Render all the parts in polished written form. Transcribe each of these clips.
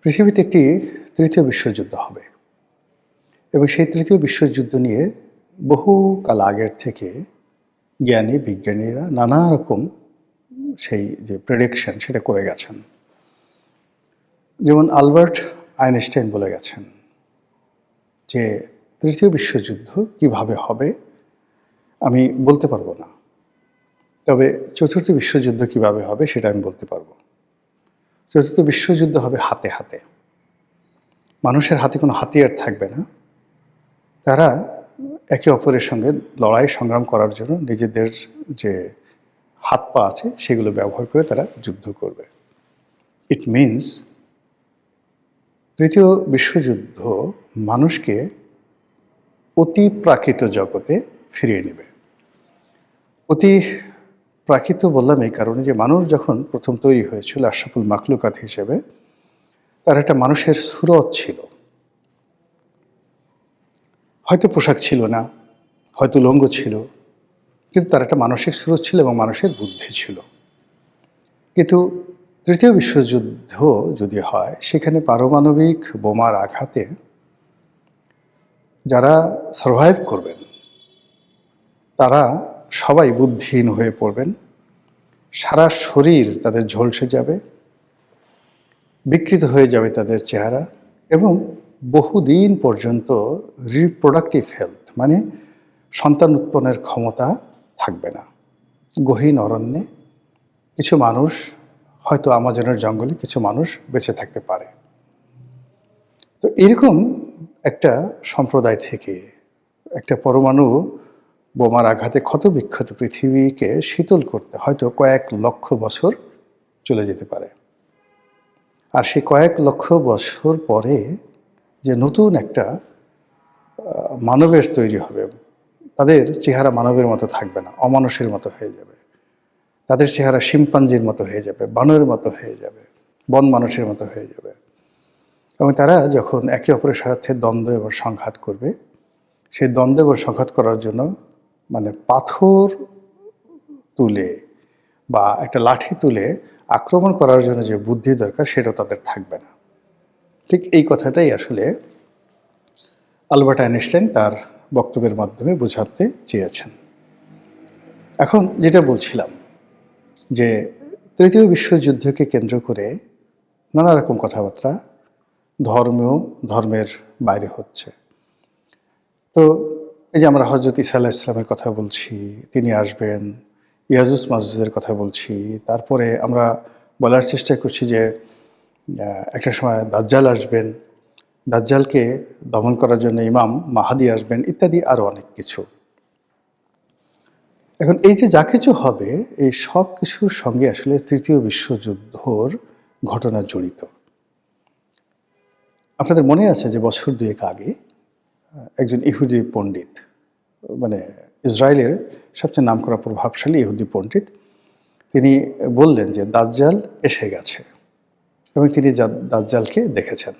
পৃথিবীতে একটি তৃতীয় বিশ্বযুদ্ধ হবে এবং সেই তৃতীয় বিশ্বযুদ্ধ নিয়ে বহু কাল আগের থেকে জ্ঞানী বিজ্ঞানীরা নানা রকম সেই যে প্রেডিকশন সেটা করে গেছেন। যেমন আলবার্ট আইনস্টাইন বলে গেছেন যে তৃতীয় বিশ্বযুদ্ধ কিভাবে হবে আমি বলতে পারবো না, তবে চতুর্থ বিশ্বযুদ্ধ কিভাবে হবে সেটা আমি বলতে পারবো। চতুর্থ বিশ্বযুদ্ধ হবে হাতে হাতে, মানুষের হাতে কোনো হাতিয়ার থাকবে না। তারা একে অপরের সঙ্গে লড়াই সংগ্রাম করার জন্য নিজেদের যে হাত পা আছে সেগুলো ব্যবহার করে তারা যুদ্ধ করবে। ইট মিনস তৃতীয় বিশ্বযুদ্ধ মানুষকে অতি প্রাকৃত জগতে ফিরিয়ে নেবে। অতি প্রাকৃত বললাম এই কারণে যে মানুষ যখন প্রথম তৈরি হয়েছিল আশরাফুল মাখলুকাত হিসেবে, তার একটা মানুষের সুরত ছিল। হয়তো পোশাক ছিল না, হয়তো লঙ্গ ছিল, কিন্তু তার একটা মানসিক স্রোত ছিল এবং মানুষের বুদ্ধি ছিল। কিন্তু তৃতীয় বিশ্বযুদ্ধ যদি হয়, সেখানে পারমাণবিক বোমার আঘাতে যারা সারভাইভ করবেন তারা সবাই বুদ্ধিহীন হয়ে পড়বেন, সারা শরীর তাদের ঝলসে যাবে, বিকৃত হয়ে যাবে তাদের চেহারা, এবং বহুদিন পর্যন্ত রিপ্রোডাক্টিভ হেলথ মানে সন্তান উৎপন্নের ক্ষমতা থাকবে না। গহীন অরণ্যে কিছু মানুষ, হয়তো আমাজনের জঙ্গলে কিছু মানুষ বেঁচে থাকতে পারে। তো এরকম একটা সম্প্রদায় থেকে একটা পরমাণু বোমার আঘাতে ক্ষতবিক্ষত পৃথিবীকে শীতল করতে হয়তো কয়েক লক্ষ বছর চলে যেতে পারে। আর সেই কয়েক লক্ষ বছর পরে যে নতুন একটা মানবের তৈরি হবে, তাদের চেহারা মানবের মতো থাকবে না, অমানুষের মতো হয়ে যাবে। তাদের চেহারা শিম্পাঞ্জির মতো হয়ে যাবে, বানরের মতো হয়ে যাবে, বন মানুষের মতো হয়ে যাবে। এবং তারা যখন একে অপরের সাথে দ্বন্দ্ব এবং সংঘাত করবে, সেই দ্বন্দ্ব এবং সংঘাত করার জন্য মানে পাথর তুলে বা একটা লাঠি তুলে আক্রমণ করার জন্য যে বুদ্ধি দরকার সেটাও তাদের থাকবে না। ঠিক এই কথাটাই আসলে আলবার্ট আইনস্টাইন তার বক্তব্যের মাধ্যমে বোঝাতে চেয়েছেন। এখন যেটা বলছিলাম যে তৃতীয় বিশ্বযুদ্ধকে কেন্দ্র করে নানা রকম কথাবার্তা ধর্মের বাইরে হচ্ছে। তো এই যে আমরা হজরত ঈসা আলাইহিস সালামের কথা বলছি, তিনি আসবেন, ইয়াজুজ মাজুজের কথা বলছি, তারপরে আমরা বলার চেষ্টা করছি যে একটা সময় দাজ্জাল আসবেন, দাজ্জালকে দমন করার জন্য ইমাম মাহাদি আসবেন, ইত্যাদি আরও অনেক কিছু। এখন এই যে যা কিছু হবে, এই সব কিছুর সঙ্গে আসলে তৃতীয় বিশ্বযুদ্ধর ঘটনা জড়িত। আপনাদের মনে আছে যে বছর দুয়েক আগে একজন ইহুদি পণ্ডিত, মানে ইসরায়েলের সবচেয়ে নামকরা প্রভাবশালী ইহুদি পণ্ডিত, তিনি বললেন যে দাজ্জাল এসে গেছে এবং তিনি দাজ্জালকে দেখেছেন।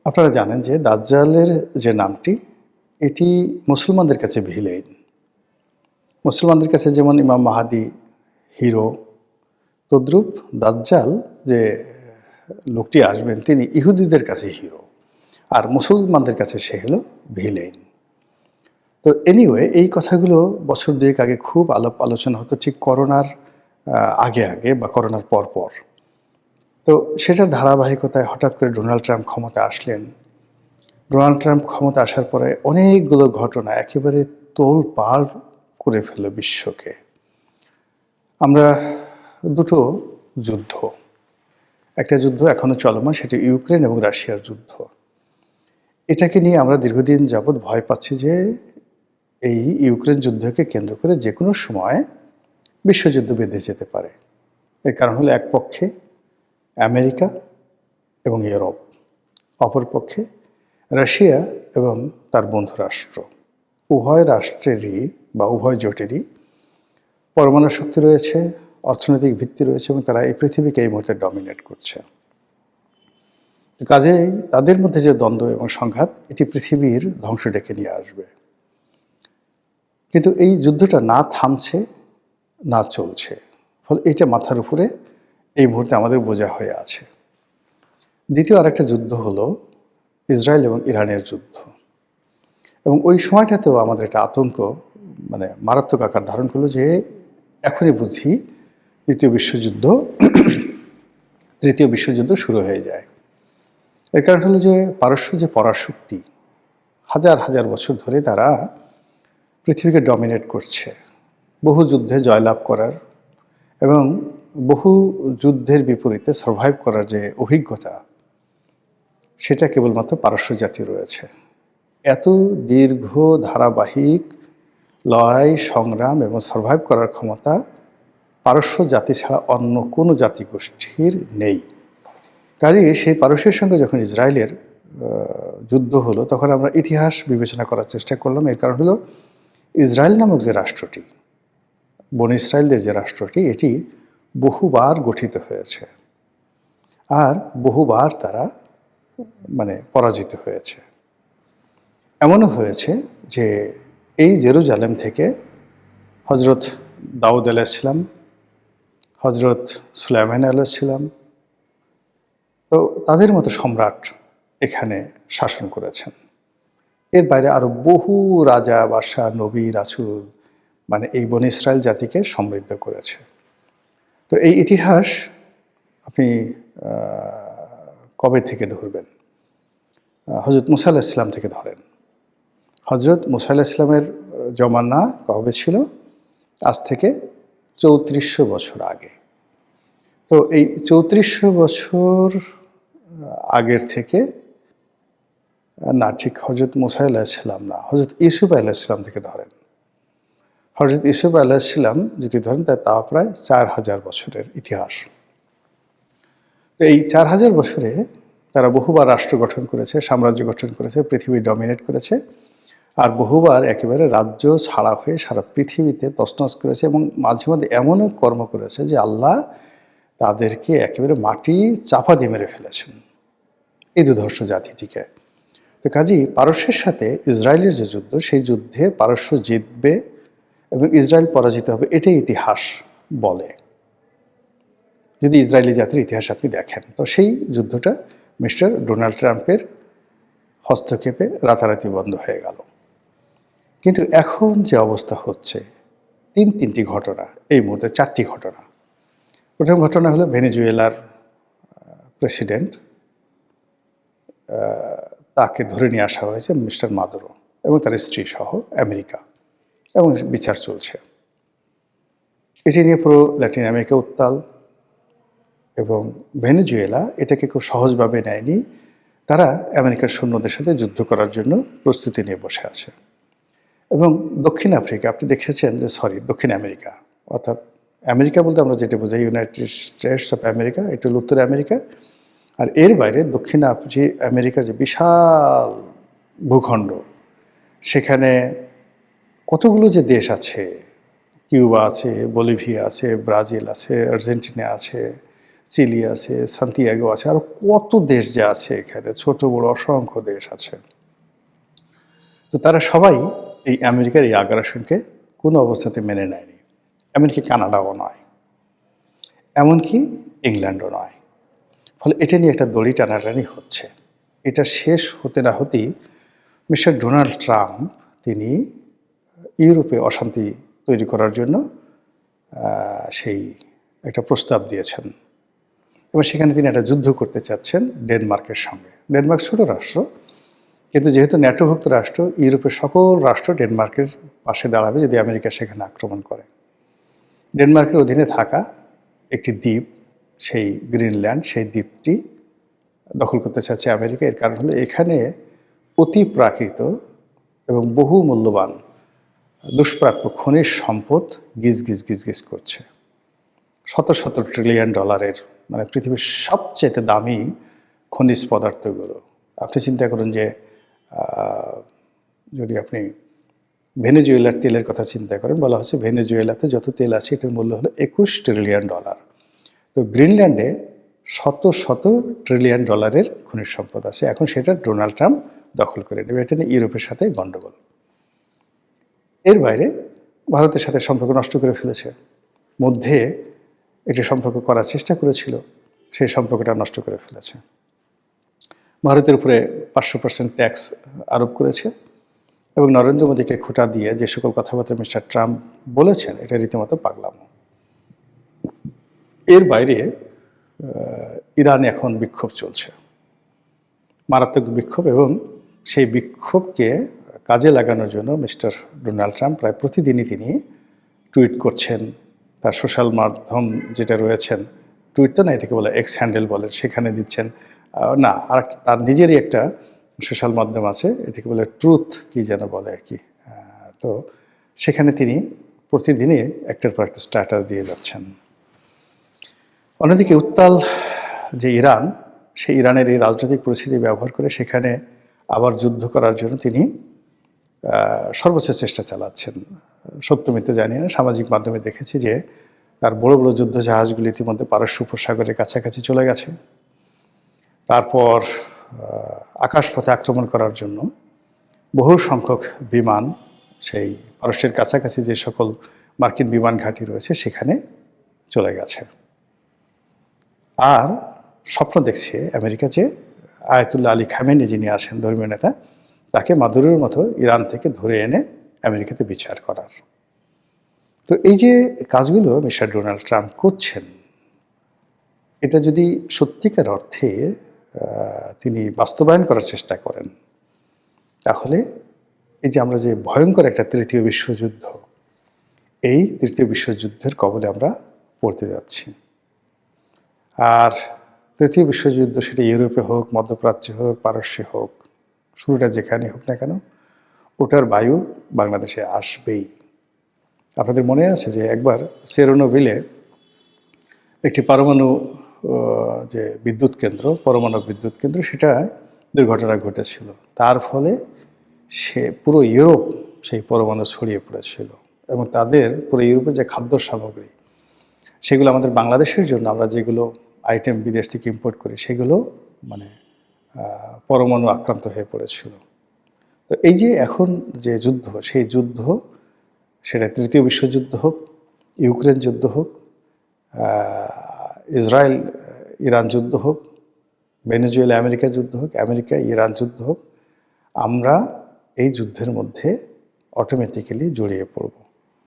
আপনারা জানেন যে দাজ্জালের যে নামটি, এটি মুসলমানদের কাছে ভিলেন। মুসলমানদের কাছে যেমন ইমাম মাহাদি হিরো, তদ্রূপ দাজ্জাল যে লোকটি আসবেন তিনি ইহুদিদের কাছে হিরো, আর মুসলমানদের কাছে সে হলো ভিলেন। তো এনিওয়ে এই কথাগুলো বছর দুয়েক আগে খুব আলোচনা হতো, ঠিক করোনার আগে আগে বা করোনার পর। তো সেটার ধারাবাহিকতায় হঠাৎ করে ডোনাল্ড ট্রাম্প ক্ষমতা আসলেন। ডোনাল্ড ট্রাম্প ক্ষমতা আসার পরে অনেকগুলো ঘটনা একেবারে তোলপাড় করে ফেলল বিশ্বকে। আমরা দুটো যুদ্ধ, একটা যুদ্ধ এখনো চলমান, সেটা ইউক্রেন এবং রাশিয়ার যুদ্ধ। এটাকে নিয়ে আমরা দীর্ঘদিন যাবৎ ভয় পাচ্ছি যে এই ইউক্রেন যুদ্ধকে কেন্দ্র করে যে কোনো সময় বিশ্বযুদ্ধ বেঁধে যেতে পারে। এর কারণ হলো এক পক্ষে আমেরিকা এবং ইউরোপ, অপর পক্ষে রাশিয়া এবং তার বন্ধু রাষ্ট্র। উভয় রাষ্ট্রেরই বা উভয় জোটেরই পরমাণু শক্তি রয়েছে, অর্থনৈতিক ভিত্তি রয়েছে, এবং তারা এই পৃথিবীকে এই মুহূর্তে ডমিনেট করছে। কাজেই তাদের মধ্যে যে দ্বন্দ্ব এবং সংঘাত, এটি পৃথিবীর ধ্বংস ডেকে নিয়ে আসবে। কিন্তু এই যুদ্ধটা না থামছে না চলছে, ফলে এটা মাথার উপরে এই মুহূর্তে আমাদের বোঝা হয়ে আছে। দ্বিতীয় আরেকটা যুদ্ধ হলো ইসরায়েল এবং ইরানের যুদ্ধ। এবং ওই সময়টাতেও আমাদের একটা আতঙ্ক মারাত্মক আকার ধারণ করলো যে এখনই বুঝি তৃতীয় বিশ্বযুদ্ধ শুরু হয়ে যায়। এর কারণ হলো যে পারস্য যে পরাশক্তি, হাজার হাজার বছর ধরে তারা পৃথিবীকে ডমিনেট করছে, বহু যুদ্ধে জয়লাভ করার এবং বহু যুদ্ধের বিপরীতে সার্ভাইভ করার যে অভিজ্ঞতা, সেটা কেবলমাত্র পারস্য জাতি রয়েছে। এত দীর্ঘ ধারাবাহিক লড়াই সংগ্রাম এবং সার্ভাইভ করার ক্ষমতা পারস্য জাতি ছাড়া অন্য কোনো জাতিগোষ্ঠীর নেই। কাজেই সেই পারস্যের সঙ্গে যখন ইসরায়েলের যুদ্ধ হলো, তখন আমরা ইতিহাস বিবেচনা করার চেষ্টা করলাম। এর কারণ হলো ইসরায়েল নামক যে রাষ্ট্রটি, বনী ইসরায়েলদের যে রাষ্ট্রটি, এটি বহুবার গঠিত হয়েছে আর বহুবার তারা পরাজিত হয়েছে। এমনও হয়েছে যে এই জেরুজালেম থেকে হজরত দাউদ আলাইহিসসালাম, হজরত সুলাইমান আলাইহিসসালাম, তো তাদের মতো সম্রাট এখানে শাসন করেছেন। এর বাইরে আরও বহু রাজা, বাদশাহ, নবী, রাসূল এই বনী ইসরায়েল জাতিকে সমৃদ্ধ করেছে। তো এই ইতিহাস আপনি কবে থেকে ধরবেন? হজরত মুসা আলাইহিস সালাম থেকে ধরেন। হজরত মুসা আলাইহিস সালামের জমানা কবে ছিল? আজ থেকে ৩৪০০ বছর আগে। তো এই ৩৪০০ বছর আগের থেকে না, ঠিক হজরত মুসা আলাইহিস সালাম না, হজরত ইউসুফ আলাইহিস সালাম থেকে ধরেন। হজরত ইউসুফ আলাইহিস সালাম যদি ধরেন, তা প্রায় ৪০০০ বছরের ইতিহাস। তো এই ৪০০০ বছরে তারা বহুবার রাষ্ট্র গঠন করেছে, সাম্রাজ্য গঠন করেছে, পৃথিবী ডমিনেট করেছে, আর বহুবার একেবারে রাজ্য ছাড়া হয়ে সারা পৃথিবীতে তছনছ করেছে এবং মাঝে মধ্যে এমনও কর্ম করেছে যে আল্লাহ তাদেরকে একেবারে মাটি চাপা দিয়ে মেরে ফেলেছেন, এই দুর্ধর্ষ জাতিটিকে। তো কাজেই পারস্যের সাথে ইসরায়েলের যে যুদ্ধ, সেই যুদ্ধে পারস্য জিতবে এবং ইসরায়েল পরাজিত হবে, এটাই ইতিহাস বলে। যদি ইসরায়েলি জাতির ইতিহাস আপনি দেখেন, তো সেই যুদ্ধটা মিস্টার ডোনাল্ড ট্রাম্পের হস্তক্ষেপে রাতারাতি বন্ধ হয়ে গেল। কিন্তু এখন যে অবস্থা হচ্ছে, তিনটি ঘটনা, এই মুহূর্তে 4টি ঘটনা। প্রথম ঘটনা হলো ভেনেজুয়েলার প্রেসিডেন্ট, তাকে ধরে নিয়ে আসা হয়েছে মিস্টার মাদুরো এবং তার স্ত্রী সহ আমেরিকা, এবং বিচার চলছে। এটি নিয়ে পুরো ল্যাটিন আমেরিকা উত্তাল, এবং ভেনেজুয়েলা এটাকে খুব সহজভাবে নেয়নি। তারা আমেরিকার সৈন্যদের সাথে যুদ্ধ করার জন্য প্রস্তুতি নিয়ে বসে আছে। এবং দক্ষিণ আফ্রিকা, আপনি দেখেছেন যে দক্ষিণ আমেরিকা, অর্থাৎ আমেরিকা বলতে আমরা যেটা বোঝাই ইউনাইটেড স্টেটস অফ আমেরিকা, এটা হল উত্তর আমেরিকা, আর এর বাইরে দক্ষিণ আমেরিকার যে বিশাল ভূখণ্ড, সেখানে কতগুলো যে দেশ আছে, কিউবা আছে, বলিভিয়া আছে, ব্রাজিল আছে, আর্জেন্টিনা আছে, চিলি আছে, সান্তিয়াগো আছে, আরও কত দেশ যে আছে এখানে, ছোট বড় অসংখ্য দেশ আছে। তো তারা সবাই এই আমেরিকার এই আগ্রাসনকে কোনো অবস্থাতে মেনে নেয়নি। এমনকি কানাডাও নয়, এমনকি ইংল্যান্ডও নয়। ফলে এটা নিয়ে একটা দড়ি টানাটানি হচ্ছে। এটা শেষ হতে না হতেই মিস্টার ডোনাল্ড ট্রাম্প তিনি ইউরোপে অশান্তি তৈরি করার জন্য সেই একটা প্রস্তাব দিয়েছেন, এবং সেখানে তিনি একটা যুদ্ধ করতে চাচ্ছেন ডেনমার্কের সঙ্গে। ডেনমার্ক ছোট রাষ্ট্র, কিন্তু যেহেতু ন্যাটোভুক্ত রাষ্ট্র, ইউরোপের সকল রাষ্ট্র ডেনমার্কের পাশে দাঁড়াবে যদি আমেরিকা সেখানে আক্রমণ করে। ডেনমার্কের অধীনে থাকা একটি দ্বীপ, সেই গ্রিনল্যান্ড, সেই দ্বীপটি দখল করতে চাচ্ছে আমেরিকা। এর কারণ হলো এখানে অতি প্রাকৃত এবং বহু মূল্যবান দুষ্প্রাপ্য খনিজ সম্পদ গিজ গিজ করছে। শত শত ট্রিলিয়ন ডলারের, পৃথিবীর সবচেয়ে দামি খনিজ পদার্থগুলো। আপনি চিন্তা করুন যে যদি আপনি ভেনেজুয়েলার তেলের কথা চিন্তা করেন, বলা হচ্ছে ভেনেজুয়েলাতে যত তেল আছে এটার মূল্য হলো 21 ট্রিলিয়ন ডলার। তো গ্রিনল্যান্ডে শত শত ট্রিলিয়ন ডলারের খনিজ সম্পদ আছে। এখন সেটা ডোনাল্ড ট্রাম্প দখল করে নেবে। এটা নিয়ে ইউরোপের সাথে গণ্ডগোল। এর বাইরে ভারতের সাথে সম্পর্ক নষ্ট করে ফেলেছে। মধ্যে একটি সম্পর্ক করার চেষ্টা করেছিল, সেই সম্পর্কটা নষ্ট করে ফেলেছে। ভারতের উপরে 500% ট্যাক্স আরোপ করেছে এবং নরেন্দ্র মোদীকে খোঁটা দিয়ে যে সকল কথাবার্তা মিস্টার ট্রাম্প বলেছেন, এটা রীতিমতো পাগলামো। এর বাইরে ইরানে এখন বিক্ষোভ চলছে, মারাত্মক বিক্ষোভ, এবং সেই বিক্ষোভকে কাজে লাগানোর জন্য মিস্টার ডোনাল্ড ট্রাম্প প্রায় প্রতিদিনই তিনি টুইট করছেন। তার সোশ্যাল মাধ্যম যেটা রয়েছেন, টুইট তো না, এটাকে বলে এক্স হ্যান্ডেল বলেন, সেখানে দিচ্ছেন। না, আর তার নিজেরই একটা সোশ্যাল মাধ্যম আছে, এটাকে বলে ট্রুথ কি যেন বলে আর কি। তো সেখানে তিনি প্রতিদিনই একটার পর একটা স্ট্যাটাস দিয়ে যাচ্ছেন। অন্যদিকে উত্তাল যে ইরান, সেই ইরানের এই রাজনৈতিক পরিস্থিতি ব্যবহার করে সেখানে আবার যুদ্ধ করার জন্য তিনি সর্বোচ্চ চেষ্টা চালাচ্ছেন। সত্য মিথ্যে জানি না, সামাজিক মাধ্যমে দেখেছি যে তার বড় বড় যুদ্ধ জাহাজগুলি ইতিমধ্যে পারস্য উপসাগরের কাছাকাছি চলে গেছে। তারপর আকাশপথে আক্রমণ করার জন্য বহু সংখ্যক বিমান সেই পারস্যের কাছাকাছি যে সকল মার্কিন বিমান ঘাঁটি রয়েছে সেখানে চলে গেছে। আর স্বপ্ন দেখছে আমেরিকা যে আয়াতুল্লাহ আলী খামেনি যিনি আছেন ধর্মীয় নেতা, তাকে মাদুরোর মতো ইরান থেকে ধরে এনে আমেরিকাতে বিচার করার। তো এই যে কাজগুলো মিস্টার ডোনাল্ড ট্রাম্প করছেন, এটা যদি সত্যিকার অর্থে তিনি বাস্তবায়ন করার চেষ্টা করেন, তাহলে এই যে আমরা যে ভয়ঙ্কর একটা তৃতীয় বিশ্বযুদ্ধ, এই তৃতীয় বিশ্বযুদ্ধের কবলে আমরা পড়তে যাচ্ছি। আর তৃতীয় বিশ্বযুদ্ধ সেটা ইউরোপে হোক, মধ্যপ্রাচ্যে হোক, পারস্যে হোক, শুরুটা যেখানে হোক না কেন, ওটার বায়ু বাংলাদেশে আসবেই। আপনাদের মনে আছে যে একবার চেরনোবিলে একটি পরমাণু যে বিদ্যুৎ কেন্দ্র, পরমাণু বিদ্যুৎ কেন্দ্র, সেটা দুর্ঘটনা ঘটেছিল। তার ফলে সে পুরো ইউরোপ সেই পরমাণু ছড়িয়ে পড়েছিল, এবং তাদের পুরো ইউরোপের যে খাদ্য সামগ্রী, সেগুলো আমাদের বাংলাদেশের জন্য আমরা যেগুলো আইটেম বিদেশ থেকে ইম্পোর্ট করি, সেগুলো মানে পরমাণু আক্রান্ত হয়ে পড়েছিল। তো এই যে এখন যে যুদ্ধ, সেই যুদ্ধ সেটা তৃতীয় বিশ্বযুদ্ধ হোক, ইউক্রেন যুদ্ধ হোক, ইসরায়েল ইরান যুদ্ধ হোক, ভেনেজুয়েলা আমেরিকা যুদ্ধ হোক, আমেরিকা ইরান যুদ্ধ হোক, আমরা এই যুদ্ধের মধ্যে অটোমেটিক্যালি জড়িয়ে পড়ব।